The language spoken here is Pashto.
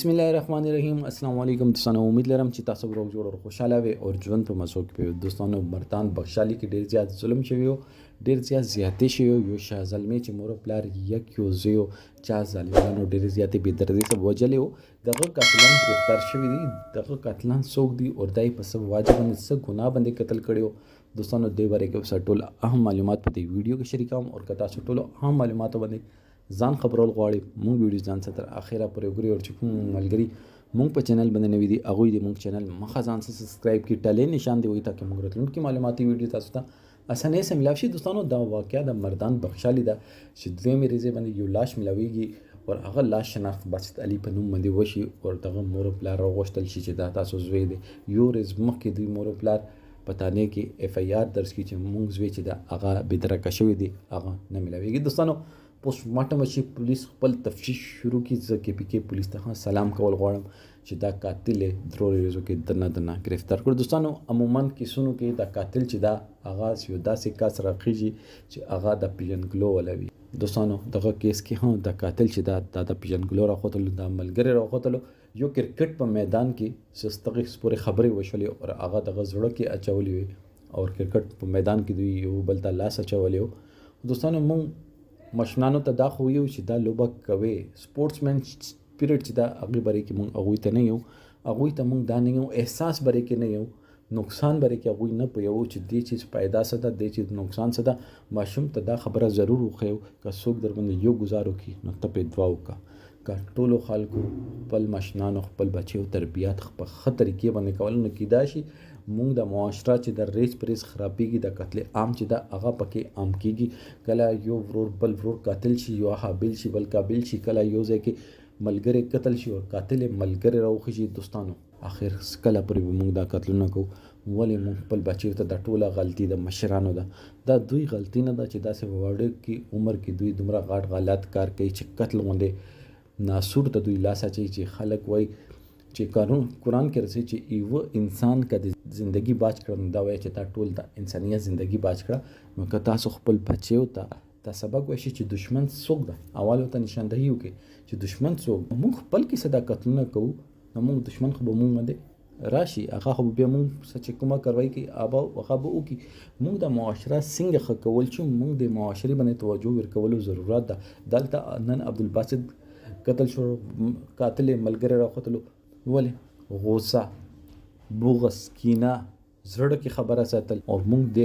बिस्मिल्लाहिर्रहमानिर्रहीम अस्सलाम वालेकुम दोस्तانو उम्मीद लरम چې تاسو روغ جوړ او خوشاله وي او ژوند په مزو کې وي دوستانو مرتان بخشالي کې ډیر زیات ظلم شوی او ډیر زیات زیاتې شوی یو شاه ظلمي چې مور پلار یک یو زیو چا ظالمانو ډیر زیاتې بې دردي سره وجلې او دغه قاتلان گرفتار شوی دي دغه قاتلان څوک دي او دای په سب واجب باندې څه ګناه باندې قتل کړیو دوستانو دې باره کې وسه ټول اهم معلومات په دې ویډیو کې شریکوم او کتا ټول اهم معلومات باندې ځان خبرول غواړي مونږ ویډیو ځان سره تر اخره پورې وګورئ او چې کوم ملګری مونږ په چینل باندې نوی دي هغه دې مونږ چینل مخه ځان سره سبسکرایب کړئ ټلې نشان دی وي تاکي مونږ راتلونکي معلوماتي ویډیو تاسو ته اسانه سره ملاوي شي دوستانو دا واقعیا د مردان بخشالي ده چې دوی مې ریزه باندې یو لاش ملاويږي او هغه لاش شناخت بچت علي په نوم باندې وشي او دغه مور پلار غوښتل شي چې دا تاسو زوی دی یو ریز مخکې دوی مور پلار پتانه کې اف ای آر درس کی چې مونږ زوی چې دا هغه بدرکه شوی دی هغه نه ملاويږي دوستانو پوسټ مارټم شي پولیس خپل تفتیش شروع کی ځکه پی پولیس ته سلام کول غواړم چې دا قاتل ضروري ریزو کې دنه گرفتار کړ دوستانو عموما کیسونو کې دا قاتل چې دا آغاز یو داسې کاس راخیږي چې هغه د پیژنګلو ولوي دوستانو دغه کیس کې هم د قاتل چې دا د پیژنګلو راخوتل د ملګری راخوتل یو کرکټ په میدان کې سستغه سپوري خبري وشولې او هغه د غزړه کې اچولې او کرکټ په میدان کې دوی یو بل ته لاس اچولې دوستانو مونږ مشنانو ته دا خو یو چې دا لوبه کوي سپورټسمن سپیریټ چې دا هغه بری کې مونږ هغه ته نه یو هغه ته مونږ دا نه یو احساس بری کې نه یو نقصان بری کې هغه نه پيو چې دې چیز پیدا سده دې چیز نقصان سده ماشوم ته دا خبره ضرور وخیو که څوک در باندې یو گزارو کی نو ته په دعا وکا کا ټولو خلکو خپل مشنانو خپل بچو تربيات په خطر کې باندې کول نه کیدا شي مونږ د معاشره چې د ریس پریس خرابېږي د قتل عام چې دا هغه پکې عام کیږي کله یو ورور بل ورور قاتل شي یو حابل شي بل قابل شي کله یو ځکه ملګری قتل شي او قاتل ملګری راوخی دوستانو اخر کله پرې مونږ دا قتل نه کو ولې مونږ خپل بچو ته د ټوله غلطي د مشرانو ده دا دوی غلطي نه ده چې داسې وړ کې عمر کې دوی دومره غاټ غلط کار کوي چې قتل غونډه ناسور ته دوی لاسه چې خلک وای چې قرآن کې رسي چې یو انسان کده زندگی باج کړو دا وایي چې تا ټول د انسانيت زندگی باج کړه نو که تاسو خپل بچیو ته سبق وشي چې دشمن څوک ده اول ته نشاندهي وکي چې دشمن څوک موږ خپل کې صداقت نه کوو نو موږ دشمن خو به موږ باندې راشي هغه خو به موږ سچ کومه کوي کې ابا هغه به وکي موږ د معاشره څنګه خکول چې موږ د معاشري باندې توجه ورکولو ضرورت ده دلته نن عبدالباسط قتل شو قاتل ملګری راخوتلو ولې غوسه بغض کینه زړه کې خبره ساتل او موږ د